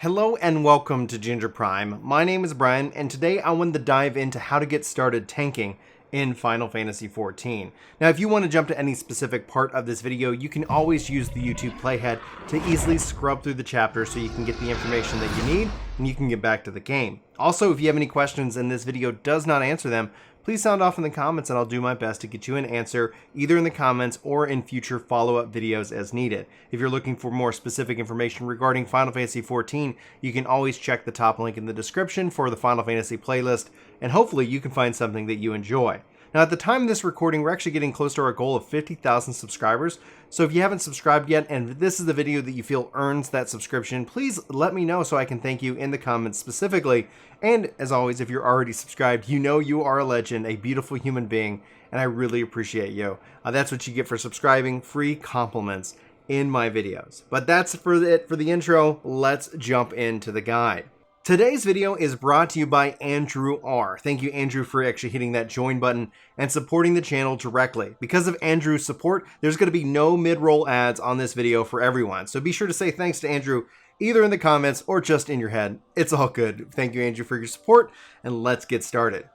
Hello and welcome to Ginger Prime. My name is Brian and today I wanted to dive into how to get started tanking in Final Fantasy XIV. Now if you want to jump to any specific part of this video, you can always use the YouTube playhead to easily scrub through the chapters so you can get the information that you need and you can get back to the game. Also, if you have any questions and this video does not answer them, please sound off in the comments and I'll do my best to get you an answer either in the comments or in future follow-up videos as needed. If you're looking for more specific information regarding Final Fantasy XIV, you can always check the top link in the description for the Final Fantasy playlist, and hopefully you can find something that you enjoy. Now at the time of this recording, we're actually getting close to our goal of 50,000 subscribers, so if you haven't subscribed yet and this is the video that you feel earns that subscription, please let me know so I can thank you in the comments specifically. And as always, if you're already subscribed, you know you are a legend, a beautiful human being, and I really appreciate you. That's what you get for subscribing, free compliments in my videos. But that's it for the intro. Let's jump into the guide. Today's video is brought to you by Andrew R. Thank you, Andrew, for actually hitting that join button and supporting the channel directly. Because of Andrew's support, there's going to be no mid-roll ads on this video for everyone. So be sure to say thanks to Andrew either in the comments or just in your head. It's all good. Thank you, Andrew, for your support, and let's get started.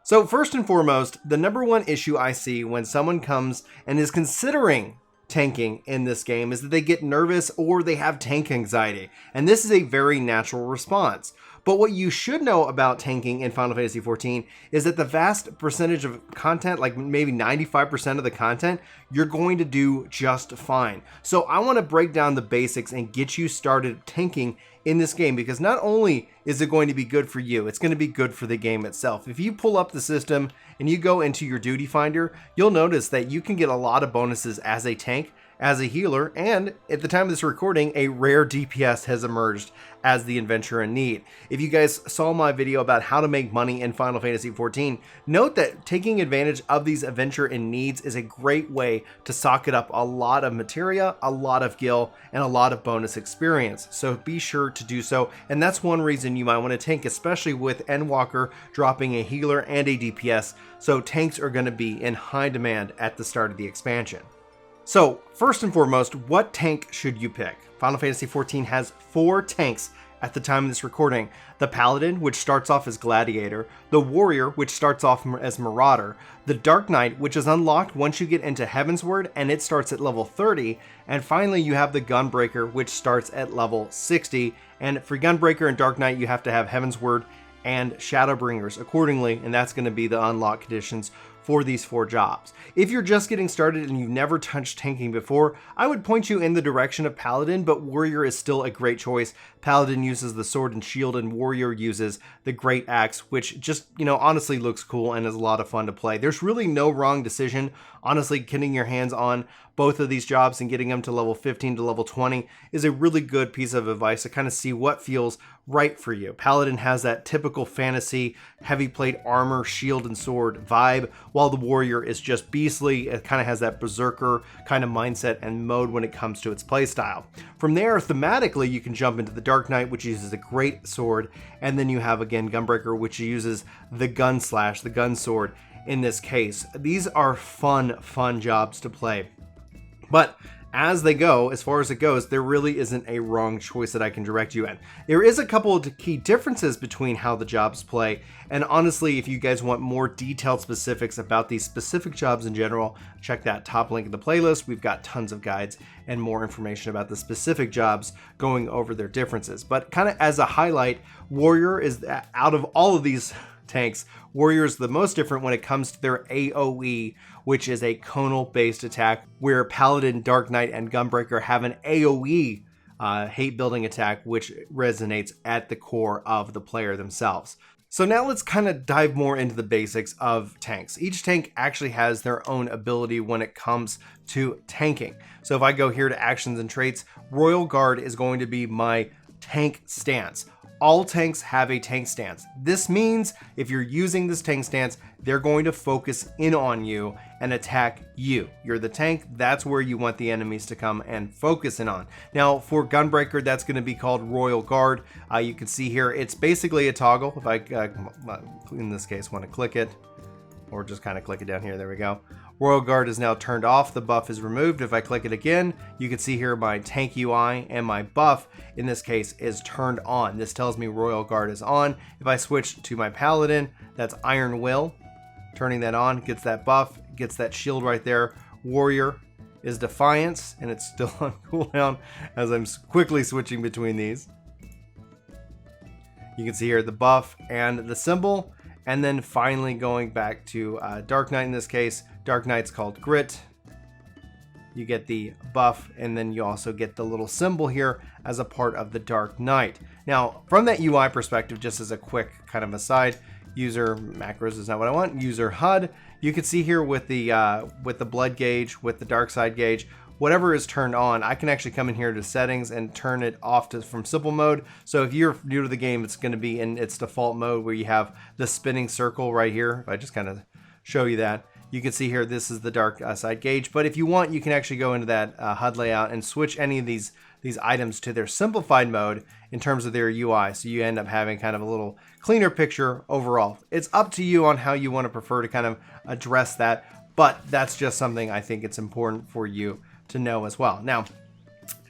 So first and foremost, the number one issue I see when someone comes and is considering tanking in this game is that they get nervous or they have tank anxiety, and this is a very natural response. But what you should know about tanking in Final Fantasy XIV is that the vast percentage of content, like maybe 95% of the content, you're going to do just fine. So I want to break down the basics and get you started tanking in this game, because not only is it going to be good for you, it's going to be good for the game itself. If you pull up the system and you go into your duty finder, you'll notice that you can get a lot of bonuses as a tank, as a healer, and at the time of this recording, a rare DPS has emerged as the adventurer in need. If you guys saw my video about how to make money in Final Fantasy XIV, note that taking advantage of these adventure in needs is a great way to socket up a lot of materia, a lot of gil, and a lot of bonus experience. So be sure to do so, and that's one reason you might want to tank, especially with Endwalker dropping a healer and a DPS, so tanks are going to be in high demand at the start of the expansion. So first and foremost, what tank should you pick? Final Fantasy XIV has 4 tanks at the time of this recording. The Paladin, which starts off as Gladiator, the Warrior, which starts off as Marauder, the Dark Knight, which is unlocked once you get into Heavensward and it starts at level 30, and finally you have the Gunbreaker, which starts at level 60, and for Gunbreaker and Dark Knight you have to have Heavensward and Shadowbringers accordingly, and that's going to be the unlock conditions for these 4 jobs. If you're just getting started and you've never touched tanking before, I would point you in the direction of Paladin, but Warrior is still a great choice. Paladin uses the sword and shield, and Warrior uses the great axe, which just, honestly looks cool and is a lot of fun to play. There's really no wrong decision. Honestly, getting your hands on both of these jobs and getting them to level 15 to level 20 is a really good piece of advice to kind of see what feels right for you. Paladin has that typical fantasy, heavy plate armor, shield and sword vibe, while the Warrior is just beastly. It kind of has that berserker kind of mindset and mode when it comes to its playstyle. From there, thematically, you can jump into the Dark Knight, which uses a great sword, and then you have, again, Gunbreaker, which uses the gun slash, the gun sword in this case. These are fun jobs to play. But as they go, as far as it goes, there really isn't a wrong choice that I can direct you in. There is a couple of key differences between how the jobs play, and honestly, if you guys want more detailed specifics about these specific jobs in general, check that top link in the playlist. We've got tons of guides and more information about the specific jobs going over their differences. But kind of as a highlight, Warrior is, out of all of these tanks, Warrior is the most different when it comes to their AoE, which is a conal based attack, where Paladin, Dark Knight, and Gunbreaker have an AoE hate building attack, which resonates at the core of the player themselves. So now let's kind of dive more into the basics of tanks. Each tank actually has their own ability when it comes to tanking. So if I go here to actions and traits, Royal Guard is going to be my tank stance. All tanks have a tank stance. This means if you're using this tank stance, they're going to focus in on you and attack you. You're the tank, that's where you want the enemies to come and focus in on. Now for Gunbreaker, that's going to be called Royal Guard. You can see here, it's basically a toggle. If I, in this case, want to click it, or just kind of click it down here, there we go. Royal Guard is now turned off. The buff is removed. If I click it again, you can see here my tank UI and my buff, in this case, is turned on. This tells me Royal Guard is on. If I switch to my Paladin, that's Iron Will. Turning that on gets that buff, gets that shield right there. Warrior is Defiance, and it's still on cooldown as I'm quickly switching between these. You can see here the buff and the symbol, and then finally going back to Dark Knight in this case. Dark Knight's called Grit. You get the buff, and then you also get the little symbol here as a part of the Dark Knight. Now, from that UI perspective, just as a quick kind of aside, user macros is not what I want. User HUD, you can see here with the blood gauge, with the dark side gauge, whatever is turned on, I can actually come in here to settings and turn it off from simple mode. So if you're new to the game, it's going to be in its default mode where you have the spinning circle right here. If I just kind of show you that, you can see here this is the dark side gauge. But if you want, you can actually go into that HUD layout and switch any of these items to their simplified mode in terms of their UI. So you end up having kind of a little cleaner picture overall. It's up to you on how you want to prefer to kind of address that, but that's just something I think it's important for you to know as well. Now,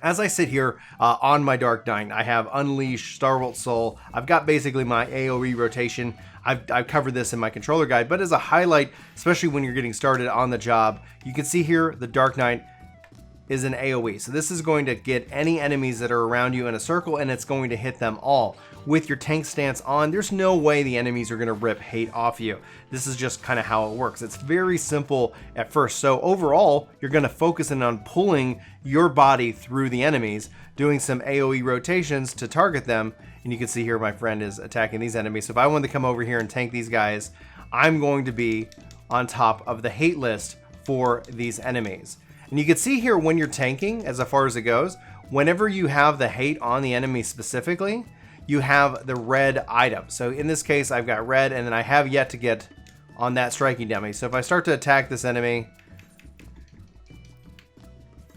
as I sit here on my Dark Knight, I have Unleash, Starbolt Soul. I've got basically my AoE rotation. I've covered this in my controller guide, but as a highlight, especially when you're getting started on the job, you can see here the Dark Knight is an AoE. So this is going to get any enemies that are around you in a circle, and it's going to hit them all. With your tank stance on, there's no way the enemies are going to rip hate off you. This is just kind of how it works. It's very simple at first. So overall, you're going to focus in on pulling your body through the enemies, doing some AoE rotations to target them. And you can see here my friend is attacking these enemies. So if I want to come over here and tank these guys, I'm going to be on top of the hate list for these enemies. And you can see here when you're tanking, as far as it goes, whenever you have the hate on the enemy specifically, you have the red item. So in this case, I've got red, and then I have yet to get on that striking dummy. So if I start to attack this enemy,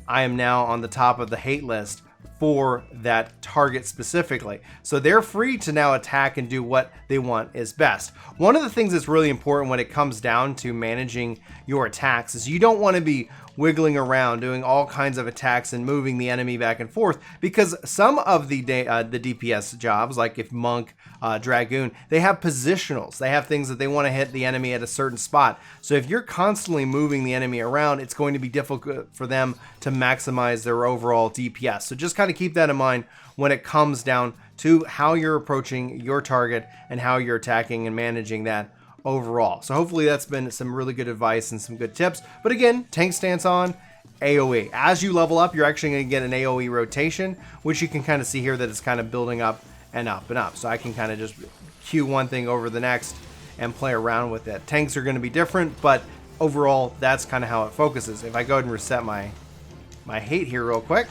I am now on the top of the hate list for that target specifically. So they're free to now attack and do what they want is best. One of the things that's really important when it comes down to managing your attacks is you don't want to be wiggling around doing all kinds of attacks and moving the enemy back and forth, because some of the DPS jobs, like if Monk, Dragoon, they have positionals. They have things that they want to hit the enemy at a certain spot. So if you're constantly moving the enemy around, it's going to be difficult for them to maximize their overall DPS. So just kind of keep that in mind when it comes down to how you're approaching your target and how you're attacking and managing that overall. So hopefully that's been some really good advice and some good tips. But again, tank stance on, AoE. As you level up, you're actually going to get an AoE rotation, which you can kind of see here that it's kind of building up and up and up. So I can kind of just cue one thing over the next and play around with it. Tanks are going to be different, but overall, that's kind of how it focuses. If I go ahead and reset my hate here real quick.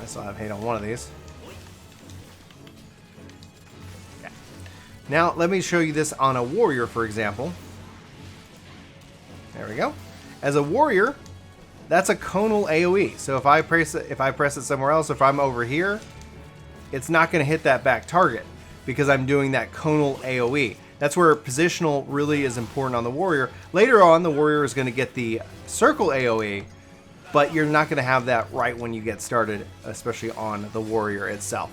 I still have hate on one of these. Now, let me show you this on a warrior, for example. There we go. As a warrior, that's a conal AoE. So if I press it somewhere else, if I'm over here, it's not going to hit that back target because I'm doing that conal AoE. That's where positional really is important on the warrior. Later on, the warrior is going to get the circle AoE, but you're not going to have that right when you get started, especially on the warrior itself.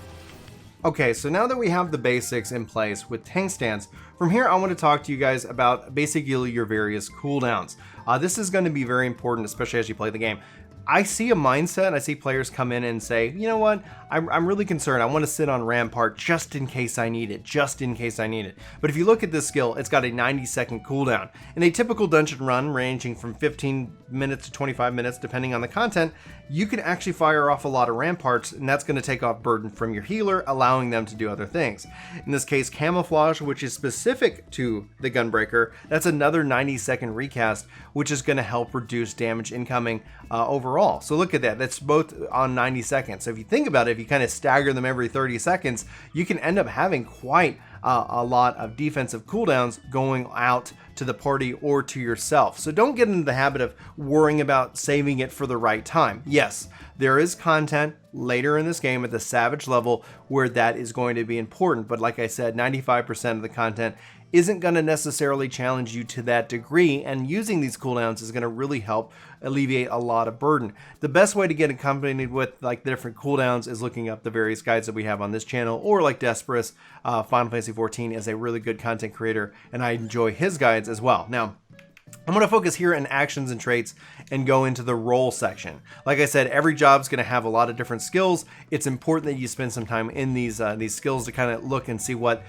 Okay, so now that we have the basics in place with tank stance, from here I want to talk to you guys about basically your various cooldowns. This is going to be very important, especially as you play the game. I see a mindset, I see players come in and say, you know what, I'm really concerned. I want to sit on Rampart just in case I need it, just in case I need it. But if you look at this skill, it's got a 90-second cooldown. In a typical dungeon run, ranging from 15 minutes to 25 minutes, depending on the content, you can actually fire off a lot of Ramparts, and that's going to take off burden from your healer, allowing them to do other things. In this case, Camouflage, which is specific to the Gunbreaker, that's another 90-second recast, which is going to help reduce damage incoming overall. So look at that. That's both on 90 seconds. So if you think about it, if you kind of stagger them every 30 seconds, you can end up having quite a lot of defensive cooldowns going out to the party or to yourself. So don't get into the habit of worrying about saving it for the right time. Yes, there is content later in this game at the Savage level where that is going to be important, but like I said, 95% of the content isn't going to necessarily challenge you to that degree, and using these cooldowns is going to really help alleviate a lot of burden. The best way to get accompanied with like the different cooldowns is looking up the various guides that we have on this channel, or like Desperus, Final Fantasy XIV is a really good content creator, and I enjoy his guides as well. Now, I'm going to focus here on actions and traits and go into the role section. Like I said, every job's going to have a lot of different skills. It's important that you spend some time in these skills to kind of look and see what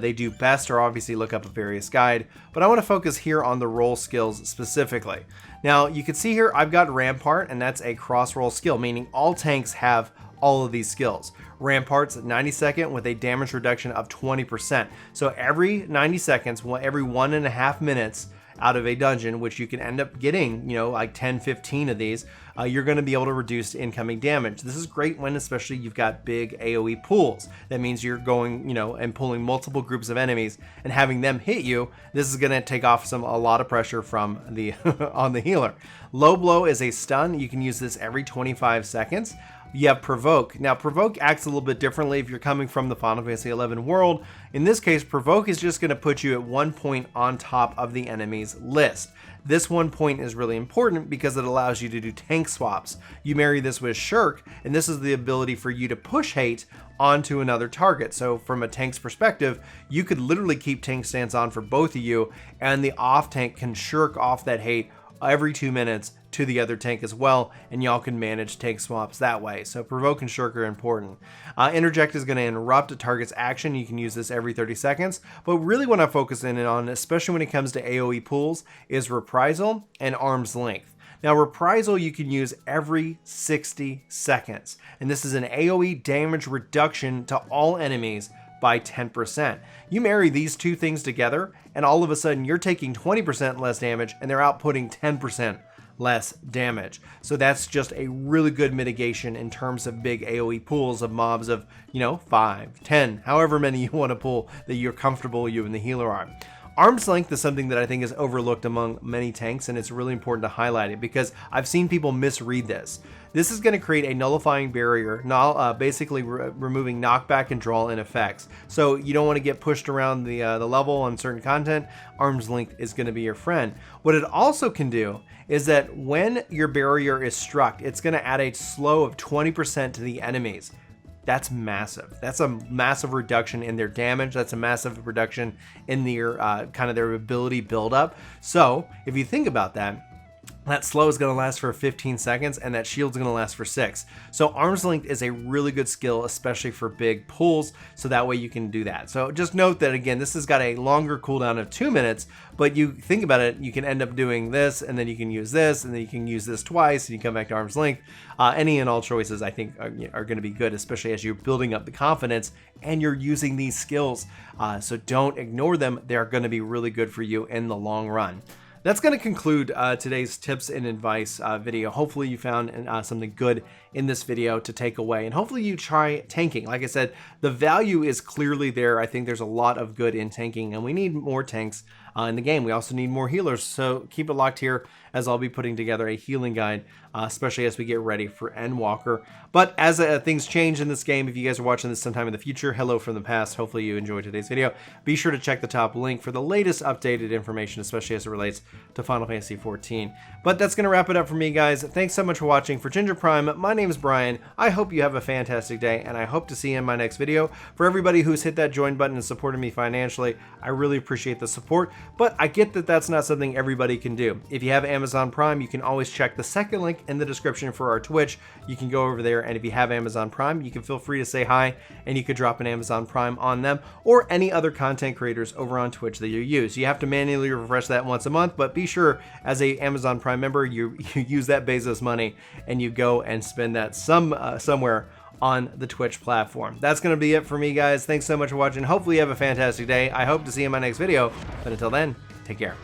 they do best, or obviously look up a various guide. But I want to focus here on the role skills specifically. Now, you can see here I've got Rampart, and that's a cross-roll skill, meaning all tanks have all of these skills. Rampart's 90 second with a damage reduction of 20%. So every 90 seconds, every 1.5 minutes, out of a dungeon, which you can end up getting, you know, like 10, 15 of these, you're going to be able to reduce incoming damage. This is great when especially you've got big AoE pools. That means you're going, you know, and pulling multiple groups of enemies and having them hit you. This is going to take off a lot of pressure from the on the healer. Low blow is a stun. You can use this every 25 seconds. You have Provoke. Now, Provoke acts a little bit differently if you're coming from the Final Fantasy XI world. In this case, Provoke is just going to put you at 1 point on top of the enemy's list. This 1 point is really important because it allows you to do tank swaps. You marry this with Shirk, and this is the ability for you to push hate onto another target. So from a tank's perspective, you could literally keep tank stance on for both of you, and the off tank can shirk off that hate every 2 minutes to the other tank as well, and y'all can manage tank swaps that way. So Provoke and Shirk are important. Interject is going to interrupt a target's action. You can use this every 30 seconds, but really what I'm focusing in on, especially when it comes to AoE pools, is Reprisal and Arm's Length. Now, Reprisal you can use every 60 seconds, and this is an AoE damage reduction to all enemies by 10%. You marry these two things together, and all of a sudden you're taking 20% less damage, and they're outputting 10% less damage. So that's just a really good mitigation in terms of big AoE pools of mobs of, you know, 5, 10, however many you want to pull that you're comfortable, you and the healer are. Arm's Length is something that I think is overlooked among many tanks, and it's really important to highlight it because I've seen people misread this. This is going to create a nullifying barrier, basically removing knockback and draw in effects. So you don't want to get pushed around the level on certain content. Arm's Length is going to be your friend. What it also can do is that when your barrier is struck, it's going to add a slow of 20% to the enemies. That's massive. That's a massive reduction in their damage. That's a massive reduction in their kind of their ability buildup. So if you think about that, that slow is going to last for 15 seconds, and that shield's going to last for 6. So Arm's Length is a really good skill, especially for big pulls, so that way you can do that. So just note that, again, this has got a longer cooldown of 2 minutes, but you think about it, you can end up doing this, and then you can use this, and then you can use this twice, and you come back to Arm's Length. Any and all choices, I think, are going to be good, especially as you're building up the confidence and you're using these skills. So don't ignore them. They're going to be really good for you in the long run. That's going to conclude today's tips and advice video. Hopefully you found something good in this video to take away, and hopefully you try tanking. Like I said, the value is clearly there. I think there's a lot of good in tanking, and we need more tanks in the game. We also need more healers, so keep it locked here as I'll be putting together a healing guide, especially as we get ready for Endwalker. But as things change in this game, if you guys are watching this sometime in the future, hello from the past. Hopefully you enjoyed today's video. Be sure to check the top link for the latest updated information, especially as it relates to Final Fantasy XIV. But that's going to wrap it up for me, guys. Thanks so much for watching. For Ginger Prime, my name is Brian. I hope you have a fantastic day, and I hope to see you in my next video. For everybody who's hit that join button and supported me financially, I really appreciate the support, but I get that that's not something everybody can do. If you have Amazon Prime, you can always check the second link in the description for our Twitch. You can go over there, and if you have Amazon Prime, you can feel free to say hi, and you could drop an Amazon Prime on them or any other content creators over on Twitch that you use. You have to manually refresh that once a month, but be sure as a Amazon Prime member, you use that Bezos money and you go and spend that somewhere on the Twitch platform. That's going to be it for me, guys. Thanks so much for watching. Hopefully you have a fantastic day. I hope to see you in my next video, but until then, take care.